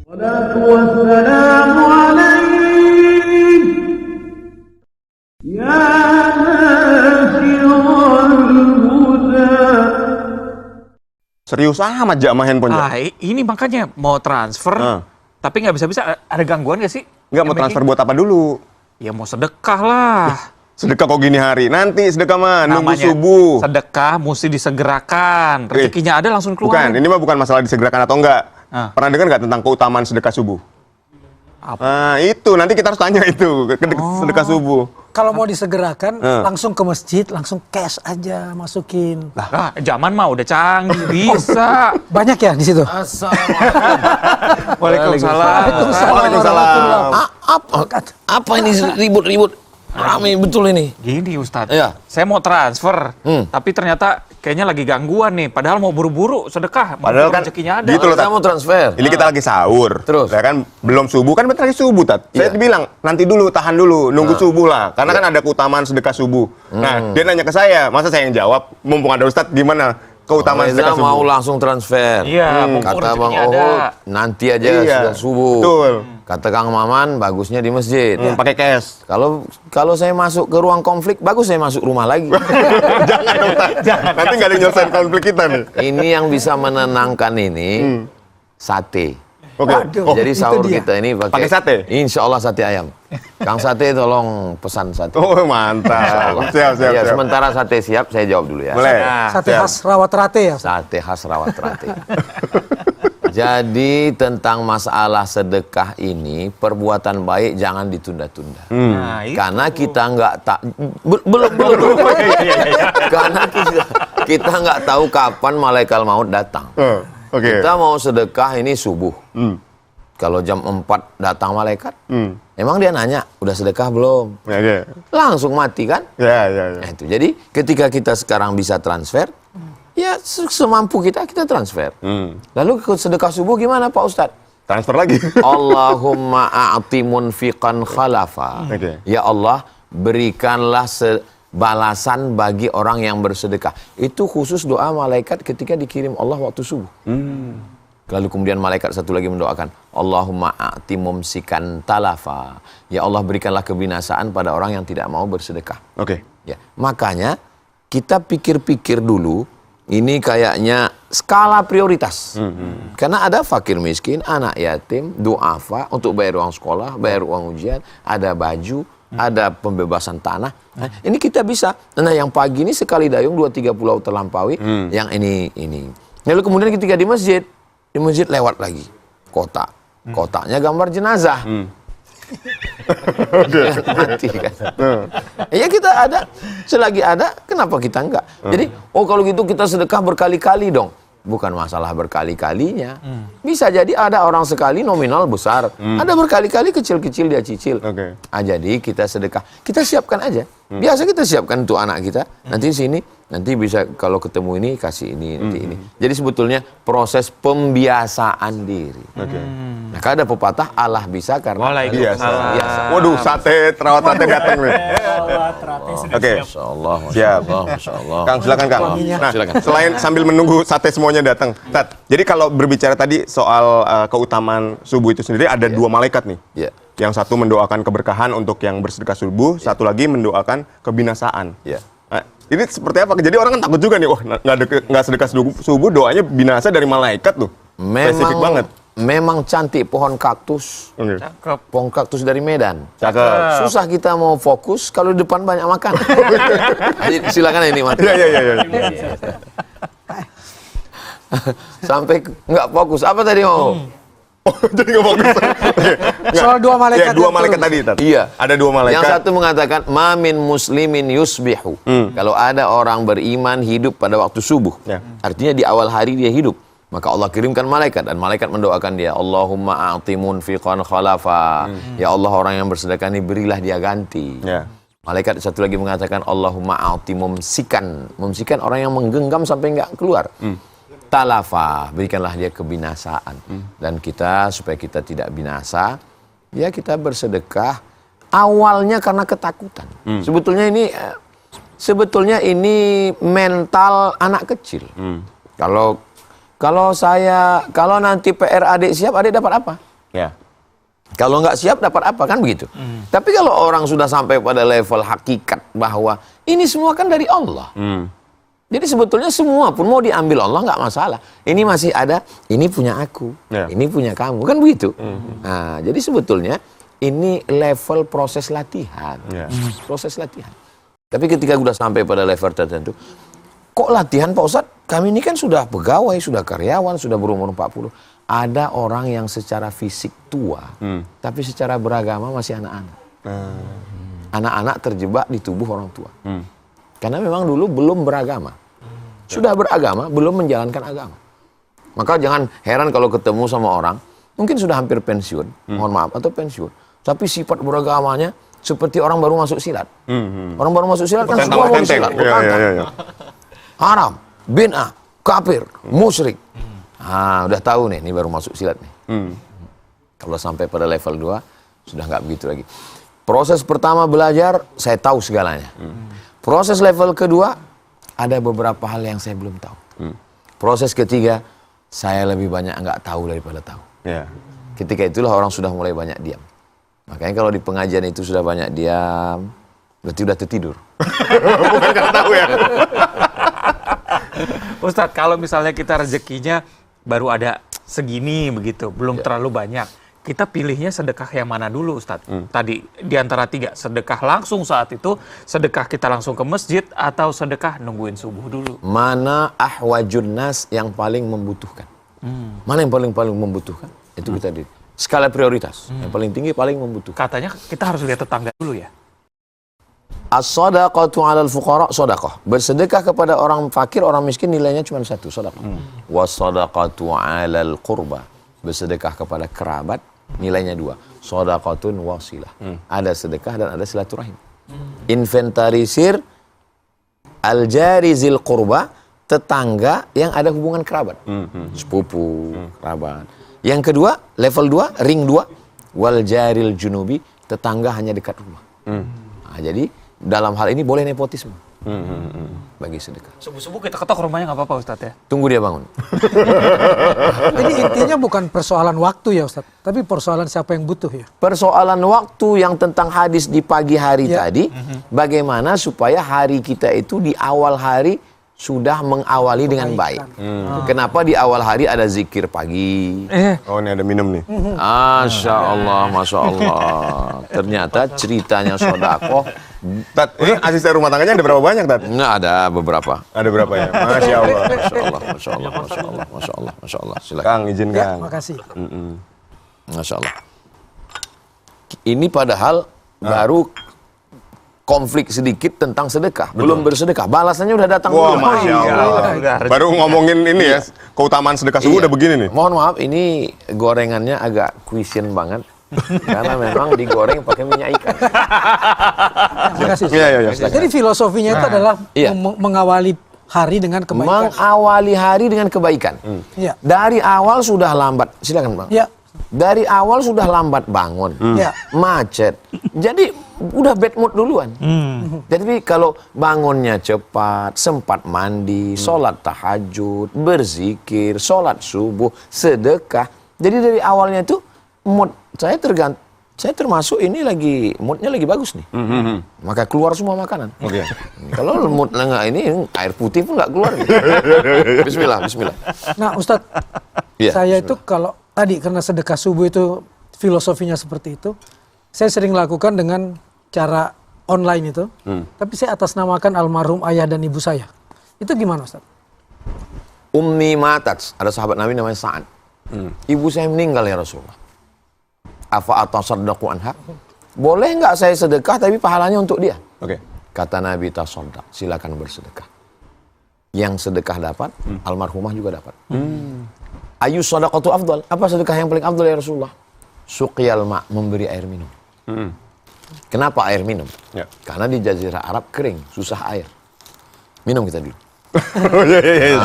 Wassalatu wassalamu alaik ya nasirul huda. Serius amat Jak sama handphone Jak. Ini makanya mau transfer, tapi nggak bisa-bisa. Ada gangguan nggak sih? Nggak mau transfer buat apa dulu? Ya mau sedekah lah. Sedekah kok gini hari? Nanti sedekah mah nunggu Namanya subuh. sedekah mesti disegerakan. Rezekinya ada langsung keluar. Bukan, ini mah bukan masalah disegerakan atau enggak. Pernah dengar nggak tentang keutamaan sedekah subuh? Apa? Nah, itu nanti kita harus tanya itu sedekah subuh. Kalau mau disegerakan, langsung ke masjid, langsung cash aja masukin. Nah, zaman mah udah canggih, bisa. Banyak ya di situ? Waalaikumsalam. Waalaikumsalam. Apa ini ribut-ribut? Rame betul ini. Gini Ustadz, Iya. saya mau transfer, tapi ternyata kayaknya lagi gangguan nih. Padahal mau buru-buru sedekah, Padahal kan rezekinya ada. gitu loh, Kita mau transfer. Ini kita lagi sahur. Terus? Ya kan belum subuh, kan bentar lagi subuh, Tat. Saya Iya. bilang, nanti dulu, tahan dulu, nunggu subuh lah. Karena kan ada keutamaan sedekah subuh. Nah, dia nanya ke saya, masa saya yang jawab, mumpung ada Ustadz, gimana keutamaan Reza sedekah subuh? mau langsung transfer. Iya, mumpung Kata Bang rezekinya ada. Ohod, nanti aja Iya, sudah subuh. betul. Kata Kang Maman, bagusnya di masjid. Pakai cash. Kalau saya masuk ke ruang konflik, bagus saya masuk rumah lagi. Jangan dong, Tat. Nanti nggak ada yang nyelesain konflik kita nih. Ini yang bisa menenangkan ini sate. Oke. Waduh. Jadi itu sahur dia. kita ini Pakai sate? Insya Allah sate ayam. Kang Sate tolong pesan sate. Oh, mantap. Siap. Ya, sementara sate siap, saya jawab dulu ya. Boleh. Sate Siap. khas rawat rate ya? Sate khas rawat rate. Jadi tentang masalah sedekah ini, perbuatan baik jangan ditunda-tunda. Nah, itu. Karena kita nggak tak belum karena kita nggak tahu kapan malaikat maut datang. Oke. Kita mau sedekah ini subuh. Kalau jam 4 datang malaikat, emang dia nanya, udah sedekah belum? Ya. Langsung mati kan? Ya. Nah, itu. Jadi ketika kita sekarang bisa transfer, ya semampu kita transfer. Lalu ke sedekah subuh gimana Pak Ustadz? Transfer lagi. Allahumma a'ti munfiqan khalafa. Oke. Ya Allah, berikanlah balasan bagi orang yang bersedekah. Itu khusus doa malaikat ketika dikirim Allah waktu subuh. Lalu kemudian malaikat satu lagi mendoakan, Allahumma a'ti mumsikan talafa. Ya Allah, berikanlah kebinasaan pada orang yang tidak mau bersedekah. Oke. Ya, makanya kita pikir-pikir dulu, ini kayaknya skala prioritas. Karena ada fakir miskin, anak yatim, duafa untuk bayar uang sekolah, bayar uang ujian, ada baju, ada pembebasan tanah. Nah, ini kita bisa. Nah, yang pagi ini sekali dayung 2-3 pulau terlampaui, yang ini. Lalu kemudian ketika di masjid lewat lagi kotak. Kotaknya gambar jenazah. Mati kan. Ya kita ada, selagi ada, kenapa kita enggak? Jadi, kalau gitu kita sedekah berkali-kali dong. Bukan masalah berkali-kalinya. Bisa jadi ada orang sekali nominal besar, ada berkali-kali kecil-kecil dia cicil. Oke. Jadi kita sedekah, kita siapkan aja. Biasa kita siapkan untuk anak kita. Nanti sini, nanti bisa kalau ketemu ini kasih ini, nanti ini. Jadi sebetulnya proses pembiasaan diri. Oke. Nah, ada pepatah Allah bisa karena Waalaikumsalam. biasa. Waduh, rawat sate datang nih. Oke. Masya Allah, Siap. Masya Allah. Kang, silakan Kang. Nah, Silakan. selain sambil menunggu sate semuanya datang, Tat. Jadi kalau berbicara tadi soal keutamaan subuh itu sendiri ada dua malaikat nih. Ya. Yang satu mendoakan keberkahan untuk yang bersedekah subuh, satu lagi mendoakan kebinasaan. Ya. Nah, ini seperti apa? Jadi orang kan takut juga nih, wah nggak sedekah subuh doanya binasa dari malaikat tuh. Spesifik banget. Memang cantik pohon kaktus. Oke. Cakep. Pohon kaktus dari Medan. Cakep. Susah kita mau fokus kalau di depan banyak makan. Jadi silakan ini mati. Iya. Sampai nggak fokus. Apa tadi mau? Jadi nggak fokus. Soal dua malaikat. Iya, dua yang malaikat turun. tadi, Tat. Iya. Ada dua malaikat. Yang satu mengatakan mamin muslimin yusbihu. Kalau ada orang beriman hidup pada waktu subuh, Ya. artinya di awal hari dia hidup, maka Allah kirimkan malaikat dan malaikat mendoakan dia, Allahumma a'ti munfiqan khalafa. Ya Allah, orang yang bersedekah ini berilah dia ganti. Ya. Malaikat satu lagi mengatakan Allahumma a'ti mumsikan. Mumsikan orang yang menggenggam sampai nggak keluar. Talafa, berikanlah dia kebinasaan. Dan kita, supaya kita tidak binasa, ya kita bersedekah awalnya karena ketakutan. Sebetulnya ini mental anak kecil. Kalau nanti PR adik siap, adik dapat apa? Ya. Kalau nggak siap dapat apa, kan begitu. Tapi kalau orang sudah sampai pada level hakikat bahwa ini semua kan dari Allah. Jadi sebetulnya semua pun mau diambil Allah nggak masalah. Ini masih ada, ini punya aku, ini punya kamu, kan begitu. Nah, jadi sebetulnya ini level proses latihan. Proses latihan. Tapi ketika sudah sampai pada level tertentu, kok latihan Pak Ustadz? Kami ini kan sudah pegawai, sudah karyawan, sudah berumur 40. Ada orang yang secara fisik tua, tapi secara beragama masih anak-anak. Anak-anak terjebak di tubuh orang tua. Karena memang dulu belum beragama. Sudah beragama, belum menjalankan agama. Maka jangan heran kalau ketemu sama orang, mungkin sudah hampir pensiun, mohon maaf, atau pensiun. Tapi sifat beragamanya seperti orang baru masuk silat. Orang baru masuk silat kan semua mau silat. Haram, bid'ah, kafir, musyrik. Udah tahu nih, ini baru masuk silat nih. Kalau sampai pada level 2, sudah nggak begitu lagi. Proses pertama belajar, saya tahu segalanya. Proses level kedua, ada beberapa hal yang saya belum tahu. Proses ketiga, saya lebih banyak nggak tahu daripada tahu. Ketika itulah orang sudah mulai banyak diam. Makanya kalau di pengajian itu sudah banyak diam, berarti udah tertidur. Bukan karena tahu ya. Ustadz, kalau misalnya kita rezekinya baru ada segini begitu, belum terlalu banyak, kita pilihnya sedekah yang mana dulu, Ustadz? Tadi di antara 3, sedekah langsung saat itu, sedekah kita langsung ke masjid, atau sedekah nungguin subuh dulu? Mana ahwajun nas yang paling membutuhkan? Mana yang paling membutuhkan? Itu kita di skala prioritas. Yang paling tinggi paling membutuhkan. Katanya kita harus lihat tetangga dulu ya. As-sadaqatu 'alal fuqara sadaqah. Bersedekah kepada orang fakir, orang miskin nilainya cuma 1, sedekah. Was-sadaqatu 'alal qurba. Bersedekah kepada kerabat nilainya 2. Shadaqatun wasilah. Ada sedekah dan ada silaturahim. Inventarisir al-jarizil qurba, tetangga yang ada hubungan kerabat. Sepupu, kerabat. Yang kedua, level 2, ring 2, wal jaril junubi, tetangga hanya dekat rumah. Nah, jadi dalam hal ini boleh nepotisme bagi sedekah. Subuh-subuh kita ketok rumahnya nggak apa-apa, Ustadz ya? Tunggu dia bangun. Jadi intinya bukan persoalan waktu ya Ustadz, tapi persoalan siapa yang butuh ya. Persoalan waktu yang tentang hadis di pagi hari tadi, bagaimana supaya hari kita itu di awal hari sudah mengawali dengan baik. Kenapa di awal hari ada zikir pagi? Oh, ini ada minum nih. Masya Allah, Masya Allah. Ternyata ceritanya sodako. Tat, ini asisten rumah tangganya ada berapa banyak, Tat? Nggak, ada beberapa. Ada berapa ya? Masya Allah. Masya Allah, Masya Allah, Masya Allah, Masya Allah, Masya Allah. Silakan. Kang, izin Ya, Kang. makasih. Masya Allah. Ini padahal baru konflik sedikit tentang sedekah. Belum bersedekah. Balasannya udah datang Wah, dulu. Masya Allah. Baru ngomongin ini ya, keutamaan sedekah subuh udah begini nih. Mohon maaf, ini gorengannya agak kuisin banget. Karena memang digoreng pakai minyak ikan. Terima kasih. Iya. Jadi filosofinya itu adalah mengawali hari dengan kebaikan. Mengawali hari dengan kebaikan. Iya. Dari awal sudah lambat. Silakan, Bang. Ya. Dari awal sudah lambat bangun. Ya. Macet. Jadi udah bad mood duluan. Jadi kalau bangunnya cepat, sempat mandi, sholat tahajud, berzikir, sholat subuh, sedekah. Jadi dari awalnya itu mood saya termasuk ini lagi moodnya lagi bagus nih. Maka keluar semua makanan. Oke. Kalau mood nggak ini air putih pun nggak keluar. Bismillah. Nah Ustadz, Iya, saya itu kalau tadi karena sedekah subuh itu filosofinya seperti itu, saya sering lakukan dengan cara online itu, tapi saya atasnamakan almarhum ayah dan ibu saya. Itu gimana Ustadz? Ummi matat, ada sahabat Nabi namanya Sa'ad. Ibu saya meninggal ya Rasulullah. Afa atasaddaqu anha? Boleh nggak saya sedekah tapi pahalanya untuk dia? Oke. Kata Nabi, tasaddaq, silakan bersedekah. Yang sedekah dapat, almarhumah juga dapat. Ayu sadaqatu afdal. Apa sedekah yang paling afdal ya Rasulullah? Suqyal ma', memberi air minum. Kenapa air minum? Ya. Karena di Jazirah Arab kering, susah air. Minum kita dulu. Iya.